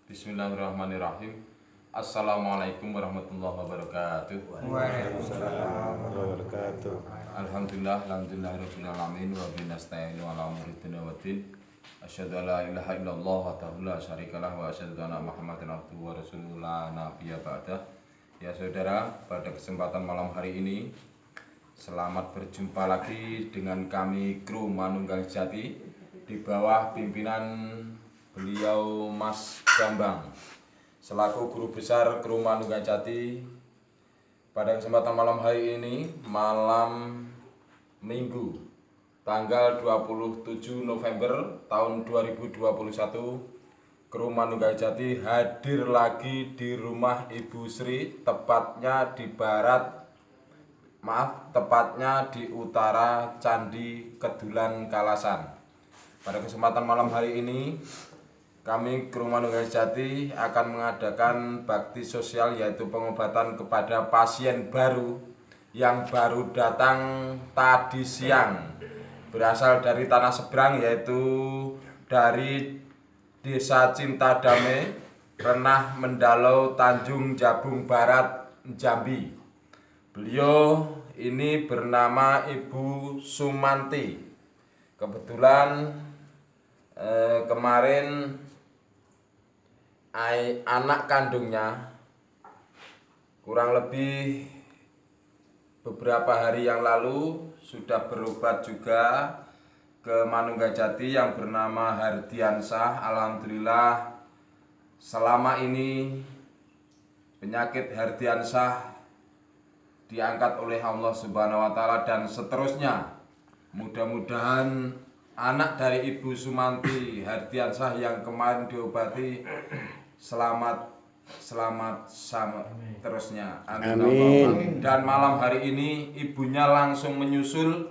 Bismillahirrahmanirrahim. Assalamualaikum warahmatullahi wabarakatuh. Waalaikumsalam warahmatullahi wabarakatuh. Alhamdulillahirabbil alamin wa binasta'inu ala umuri dunya waddin. Asyhadu an la ilaha illallah wahdahu la syarikalah wa asyhadu anna Muhammadan abduhu wa rasuluhu la nabiyya ba'dah. Ya saudara, pada kesempatan malam hari ini selamat berjumpa lagi dengan kami kru Manunggal Jati di bawah pimpinan beliau Mas Bambang selaku guru besar kru Manunggal Jati. Pada kesempatan malam hari ini, malam Minggu tanggal 27 November tahun 2021, kru Manunggal Jati hadir lagi di rumah Ibu Sri, tepatnya di utara Candi Kedulan Kalasan. Pada kesempatan malam hari ini, kami kru Manunggal Jati akan mengadakan bakti sosial, yaitu pengobatan kepada pasien baru yang baru datang tadi siang, berasal dari tanah seberang, yaitu dari Desa Cinta Damai, Renah Mendalau, Tanjung Jabung Barat, Jambi. Beliau ini bernama Ibu Sumanti. Kebetulan kemarin anak kandungnya kurang lebih beberapa hari yang lalu sudah berobat juga ke Manunggal Jati yang bernama Hardiansah. Alhamdulillah selama ini penyakit Hardiansah diangkat oleh Allah Subhanahu wa taala, dan seterusnya mudah-mudahan anak dari Ibu Sumanti Hardiansah yang kemarin diobati selamat sama terusnya. Amin. Dan malam hari ini ibunya langsung menyusul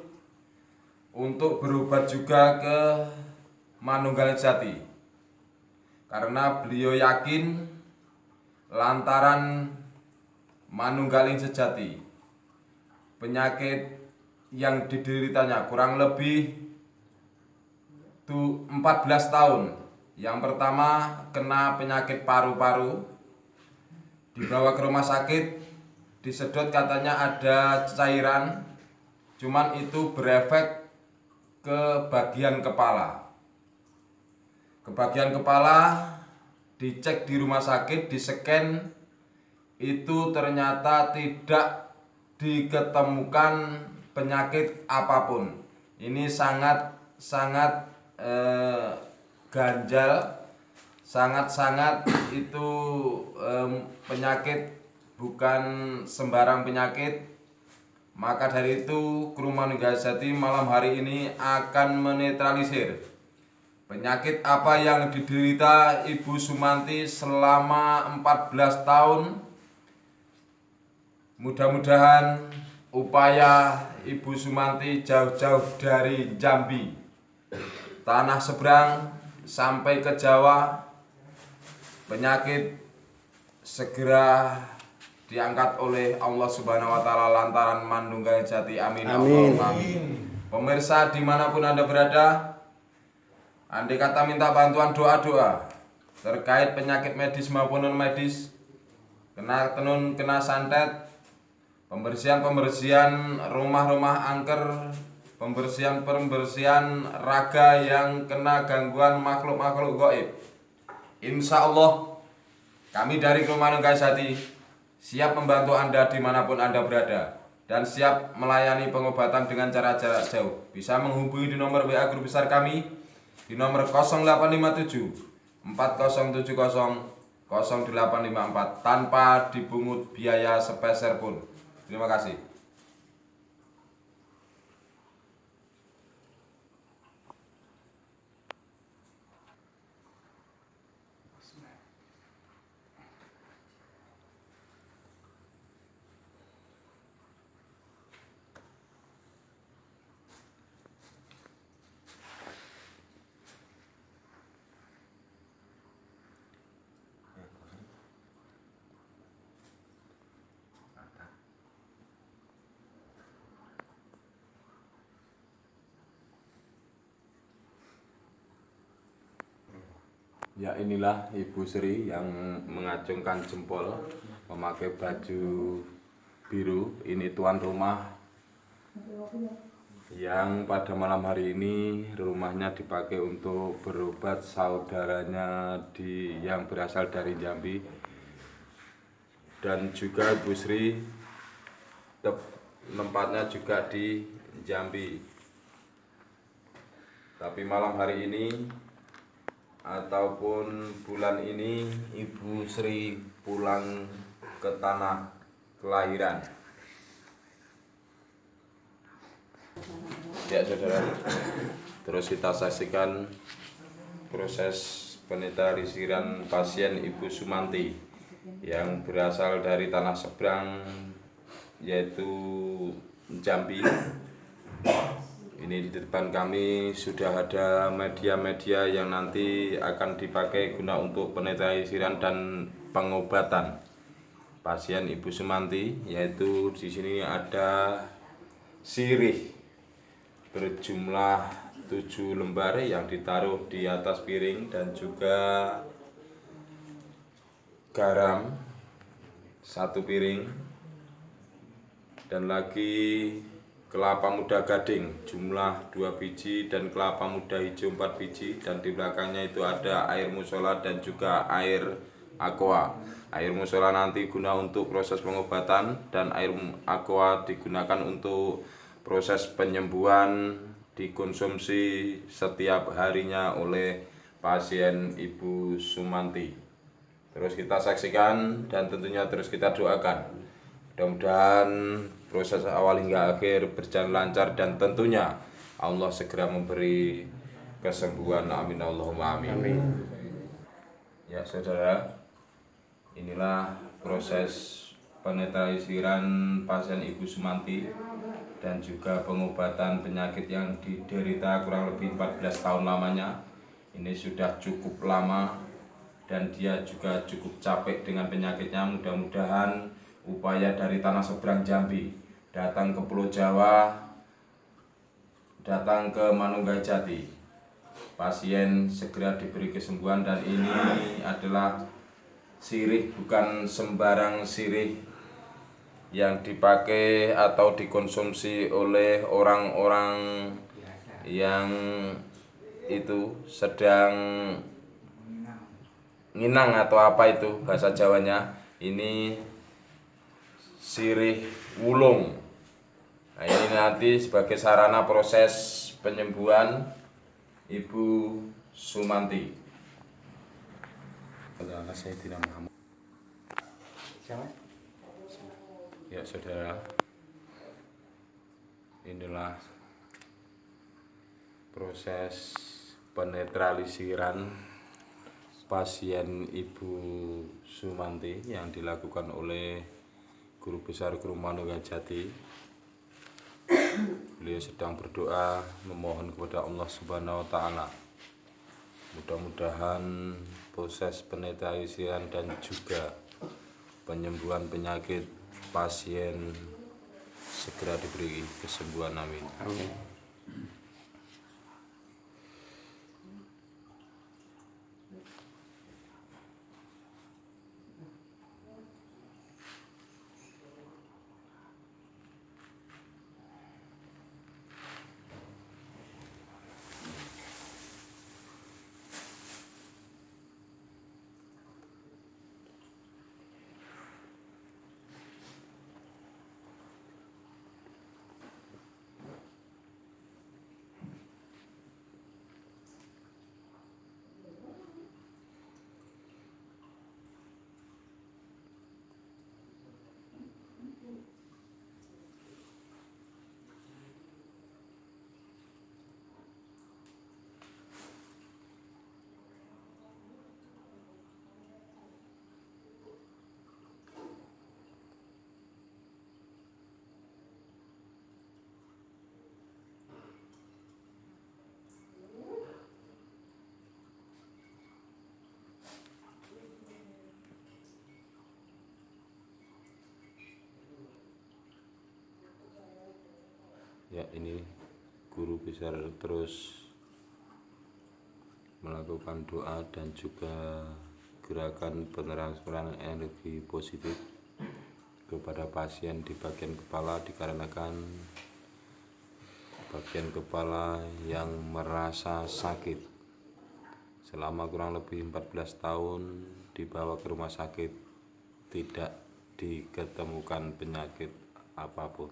untuk berobat juga ke Manunggal Jati, karena beliau yakin lantaran manunggaling sejati, penyakit yang dideritanya kurang lebih 14 tahun. Yang pertama kena penyakit paru-paru, dibawa ke rumah sakit, disedot katanya ada cairan, cuman itu berefek ke bagian kepala. Ke bagian kepala dicek di rumah sakit, discan, itu ternyata tidak diketemukan penyakit apapun. Ini sangat ganjal, sangat itu penyakit, bukan sembarang penyakit. Maka dari itu kru Manunggal Jati malam hari ini akan menetralisir penyakit apa yang diderita Ibu Sumanti selama 14 tahun. Mudah-mudahan upaya Ibu Sumanti jauh-jauh dari Jambi, tanah seberang, sampai ke Jawa, penyakit segera diangkat oleh Allah Subhanahu wa taala lantaran Manunggal Jati. Amin. Amin. Pemirsa dimanapun Anda berada, andai kata minta bantuan doa-doa terkait penyakit medis maupun non medis, kena tenun, kena santet, pembersihan rumah-rumah angker, pembersihan raga yang kena gangguan makhluk-makhluk gaib, insya Allah kami dari kru Manunggal Jati siap membantu Anda dimanapun Anda berada, dan siap melayani pengobatan dengan cara jarak jauh. Bisa menghubungi di nomor WA grup besar kami di nomor 0857 4070 0854 tanpa dipungut biaya sepeser pun. Terima kasih. Ya, inilah Ibu Sri yang mengacungkan jempol memakai baju biru. Ini tuan rumah yang pada malam hari ini rumahnya dipakai untuk berobat saudaranya yang berasal dari Jambi. Dan juga Ibu Sri tempatnya juga di Jambi. Tapi malam hari ini ataupun bulan ini Ibu Sri pulang ke tanah kelahiran. Ya saudara, terus kita saksikan proses penetralisiran pasien Ibu Sumanti yang berasal dari tanah seberang yaitu Jambi. Ini di depan kami sudah ada media-media yang nanti akan dipakai guna untuk penetralisiran dan pengobatan pasien Ibu Sumanti, yaitu di sini ada sirih berjumlah 7 lembar yang ditaruh di atas piring dan juga garam 1 piring dan lagi kelapa muda gading jumlah 2 biji dan kelapa muda hijau 4 biji, dan di belakangnya itu ada air musola dan juga air aqua. Air musola nanti guna untuk proses pengobatan dan air aqua digunakan untuk proses penyembuhan, dikonsumsi setiap harinya oleh pasien Ibu Sumanti. Terus kita saksikan dan tentunya terus kita doakan. Mudah-mudahan proses awal hingga akhir berjalan lancar dan tentunya Allah segera memberi kesembuhan. Amin Allahumma amin. Ya saudara, inilah proses penetralisiran pasien Ibu Sumanti dan juga pengobatan penyakit yang diderita kurang lebih 14 tahun lamanya. Ini sudah cukup lama dan dia juga cukup capek dengan penyakitnya. Mudah-mudahan upaya dari tanah seberang Jambi datang ke Pulau Jawa, datang ke Manunggajati, pasien segera diberi kesembuhan. Dan ini adalah sirih, bukan sembarang sirih yang dipakai atau dikonsumsi oleh orang-orang yang itu sedang nginang atau apa itu bahasa Jawanya. Ini sirih wulung. Nah, ini nanti sebagai sarana proses penyembuhan Ibu Sumanti. Ya saudara, inilah proses penetralisiran pasien Ibu Sumanti yang dilakukan oleh Guru Besar Guru Manunggajati. Beliau sedang berdoa memohon kepada Allah Subhanahu wa Ta'ala. Mudah-mudahan proses penetralisiran dan juga penyembuhan penyakit pasien segera diberi kesembuhan. Amin. Amin. Ya, ini Guru Besar terus melakukan doa dan juga gerakan pentransferan energi positif kepada pasien di bagian kepala, dikarenakan bagian kepala yang merasa sakit selama kurang lebih 14 tahun dibawa ke rumah sakit, tidak diketemukan penyakit apapun.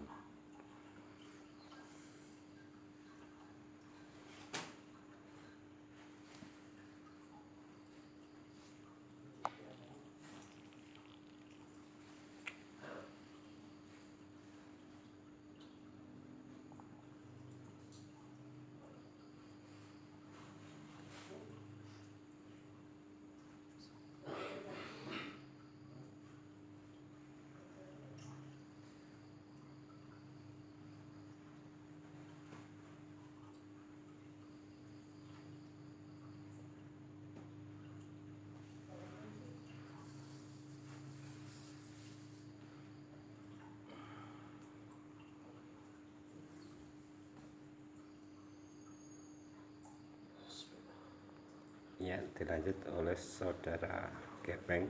Ya, dilanjut oleh saudara Gepeng.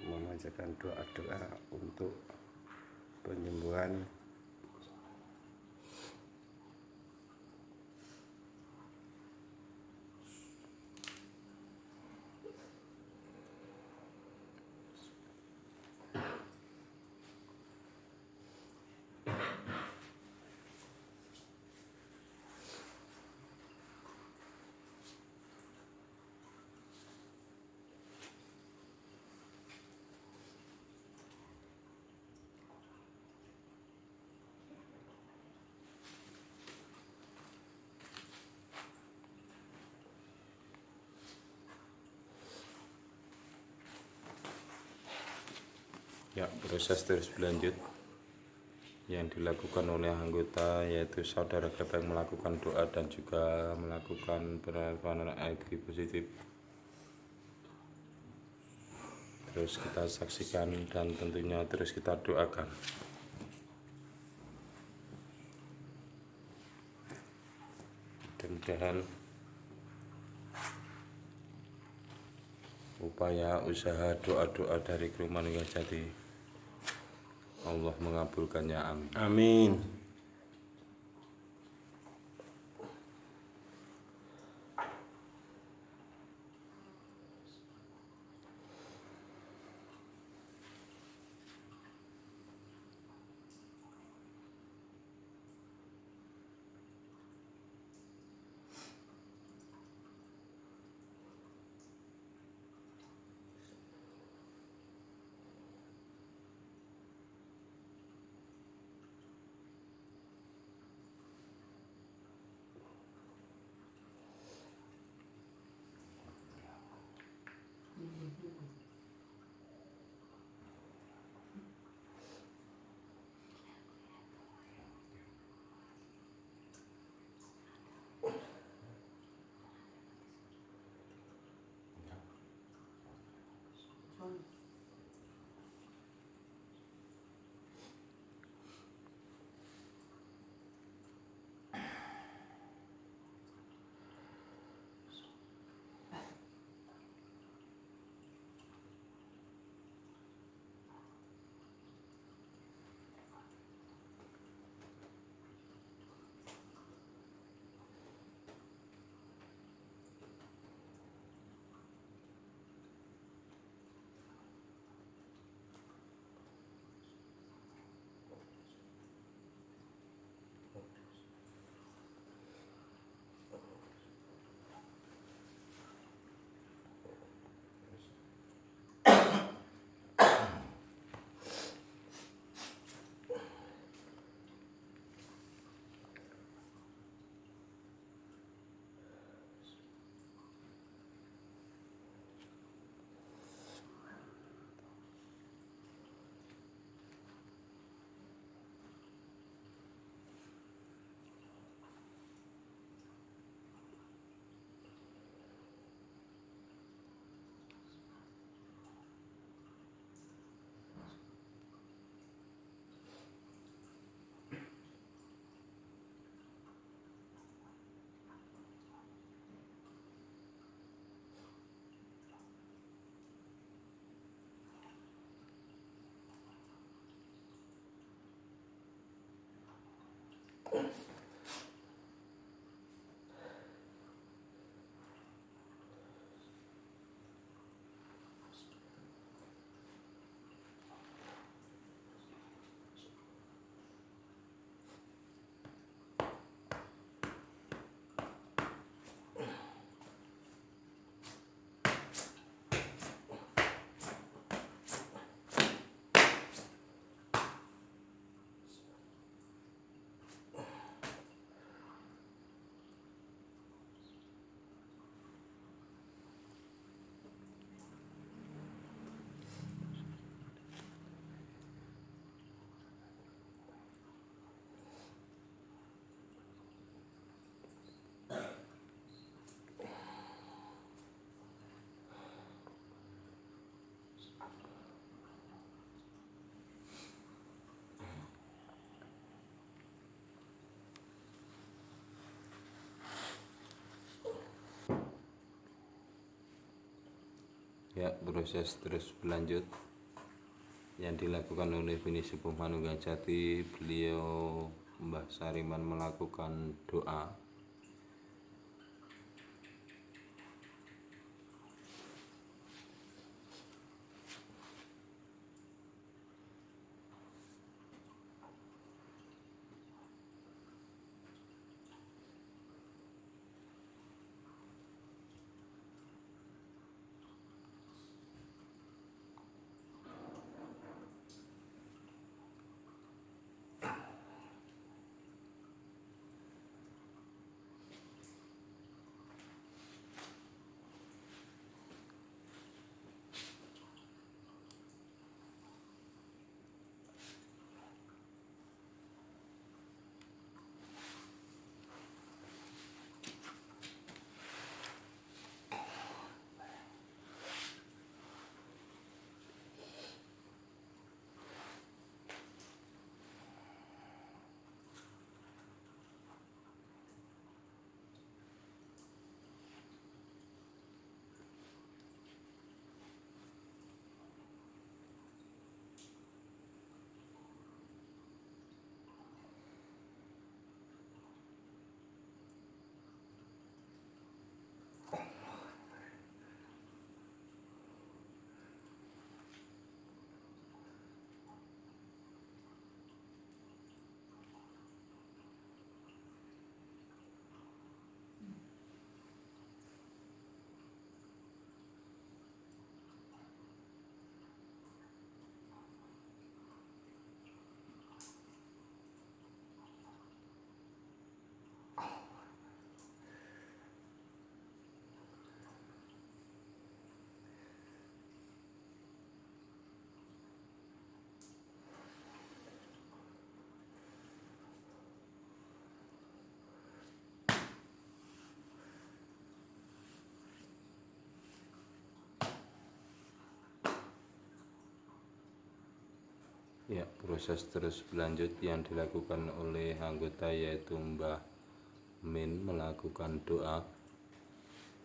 Memanjatkan doa-doa untuk penyembuhan Ya, proses terus berlanjut yang dilakukan oleh anggota, yaitu saudara Gepeng melakukan doa dan juga melakukan pentransferan energi positif. Terus kita saksikan dan tentunya terus kita doakan. Mudah-mudahan upaya usaha doa-doa dari kru Manunggal Jati Allah mengabulkannya, amin. amin. Ya, proses terus berlanjut yang dilakukan oleh Bini Sepuh Manungganjati. Beliau Mbah Sariman melakukan doa. Ya, proses terus berlanjut yang dilakukan oleh anggota yaitu Mbah Min melakukan doa.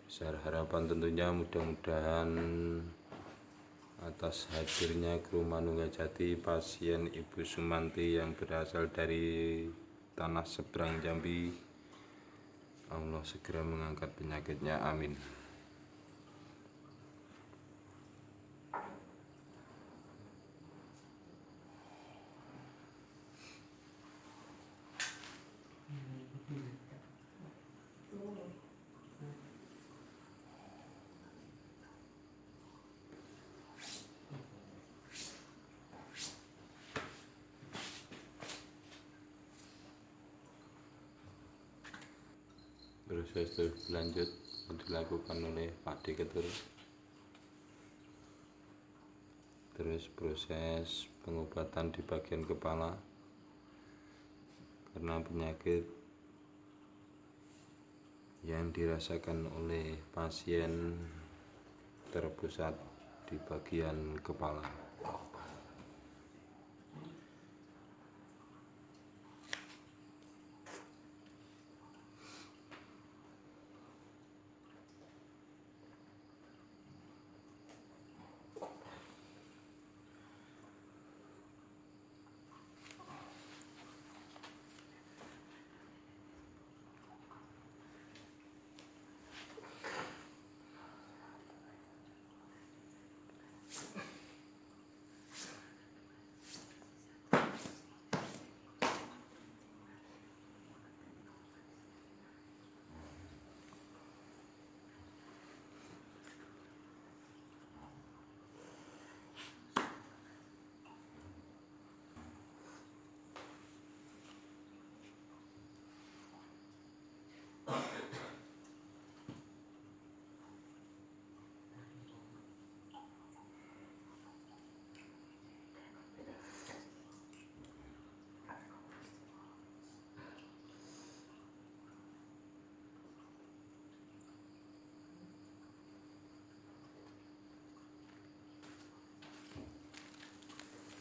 Besar harapan tentunya mudah-mudahan atas hadirnya kru Manungganjati pasien Ibu Sumanti yang berasal dari tanah seberang Jambi, Allah segera mengangkat penyakitnya, amin. Proses terus berlanjut yang dilakukan oleh Pak Diketur. Terus proses pengobatan di bagian kepala karena penyakit yang dirasakan oleh pasien terpusat di bagian kepala.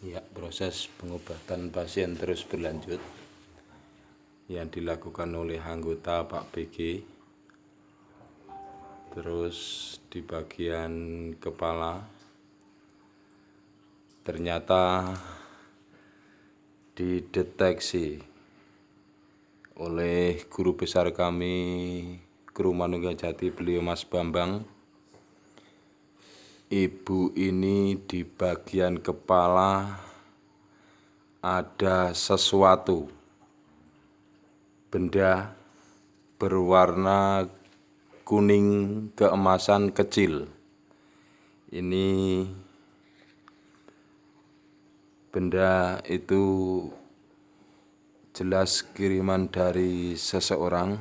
Ya, proses pengobatan pasien terus berlanjut yang dilakukan oleh anggota Pak BG. Terus di bagian kepala ternyata dideteksi oleh guru besar kami Kru Manunggal-Jati, beliau Mas Bambang. Ibu ini di bagian kepala ada sesuatu, benda berwarna kuning keemasan kecil. Ini benda itu jelas kiriman dari seseorang,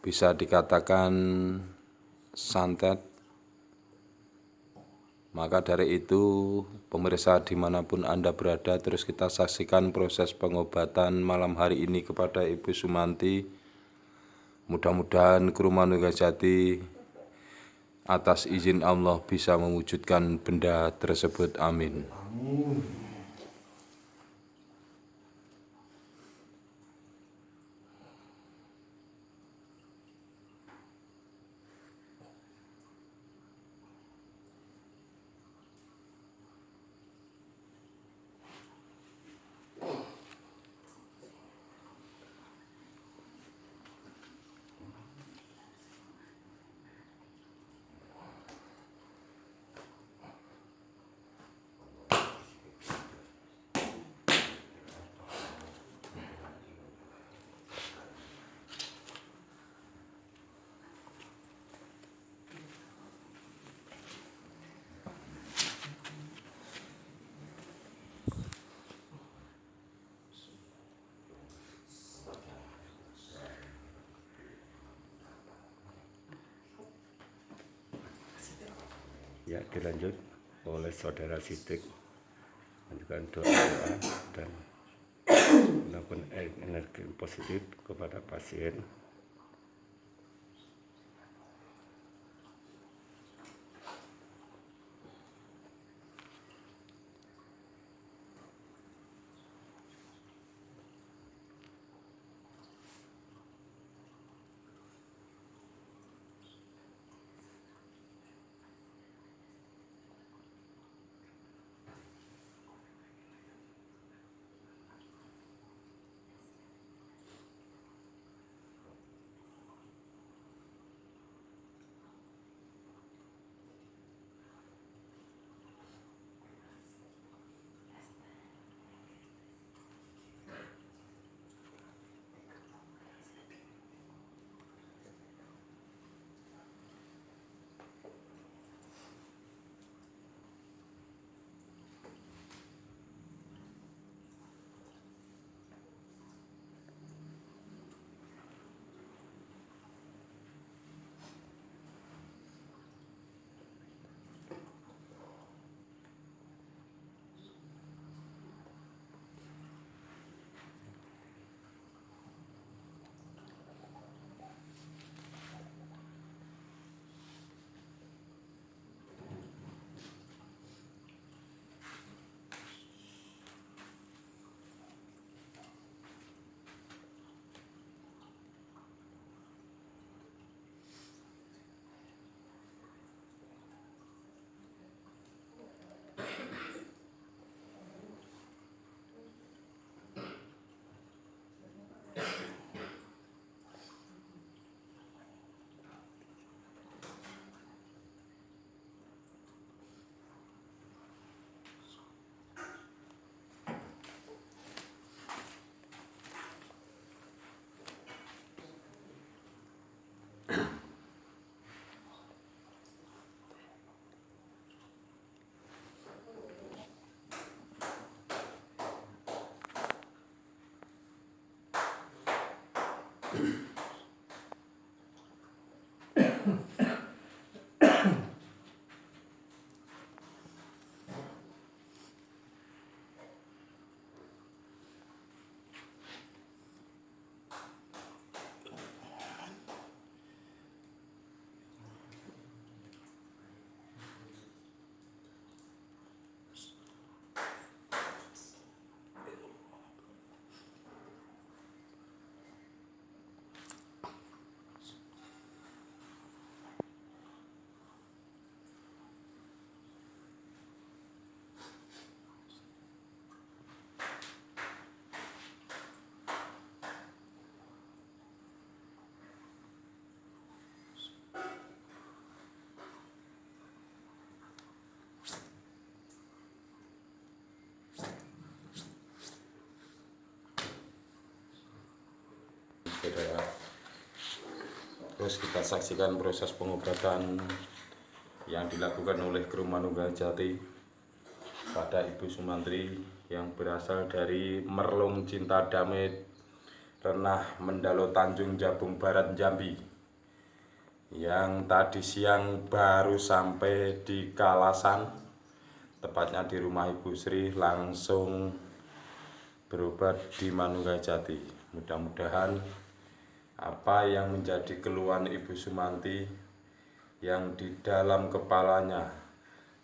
bisa dikatakan santet. Maka dari itu pemirsa dimanapun Anda berada, terus kita saksikan proses pengobatan malam hari ini kepada Ibu Sumanti. Mudah-mudahan Kru Manunggal-Jati atas izin Allah bisa mewujudkan benda tersebut, amin. Ya, dilanjut oleh saudara Sidik menunjukkan doa dan melakukan energi positif kepada pasien. saudara. Terus kita saksikan proses pengobatan yang dilakukan oleh kru Manunggal Jati pada Ibu Sumantri yang berasal dari Merlung Cinta Damai Renah Mendalo Tanjung Jabung Barat Jambi, yang tadi siang baru sampai di Kalasan, tepatnya di rumah Ibu Sri, langsung berobat di Manunggal Jati. Mudah-mudahan apa yang menjadi keluhan Ibu Sumanti yang di dalam kepalanya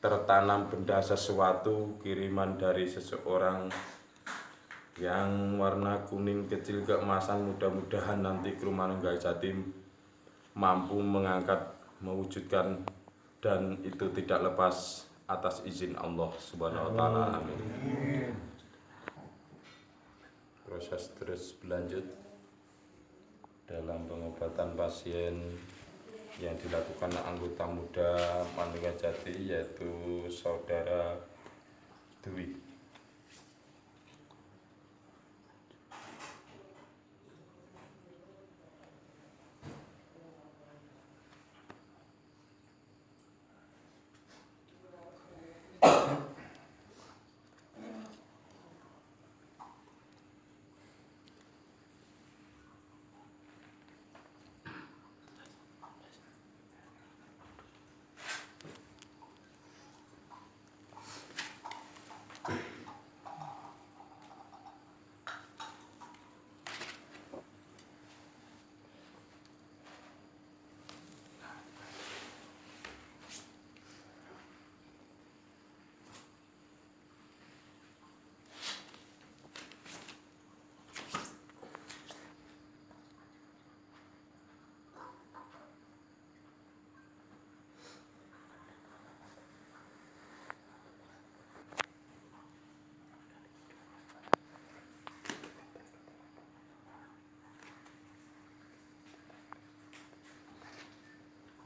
tertanam benda sesuatu kiriman dari seseorang yang warna kuning kecil keemasan, mudah-mudahan nanti kru Manunggal Jati mampu mengangkat, mewujudkan, dan itu tidak lepas atas izin Allah Subhanahu wa Ta'ala. Amin. Proses terus berlanjut dalam pengobatan pasien yang dilakukan anggota muda Manunggal Jati, yaitu saudara Dwi.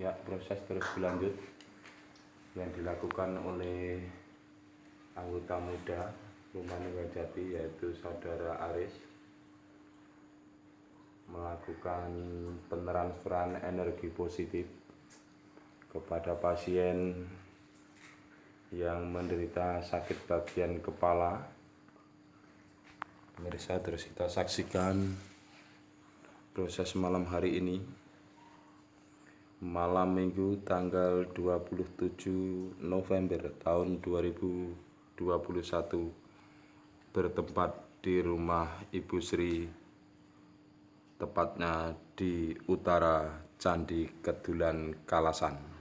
Ya, proses terus berlanjut yang dilakukan oleh anggota muda Manunggal Jati, yaitu saudara Aris, melakukan pentransferan energi positif kepada pasien yang menderita sakit bagian kepala. Pemirsa, terus kita saksikan proses malam hari ini, malam Minggu tanggal 27 November tahun 2021, bertempat di rumah Ibu Sri, tepatnya di utara Candi Kedulan Kalasan.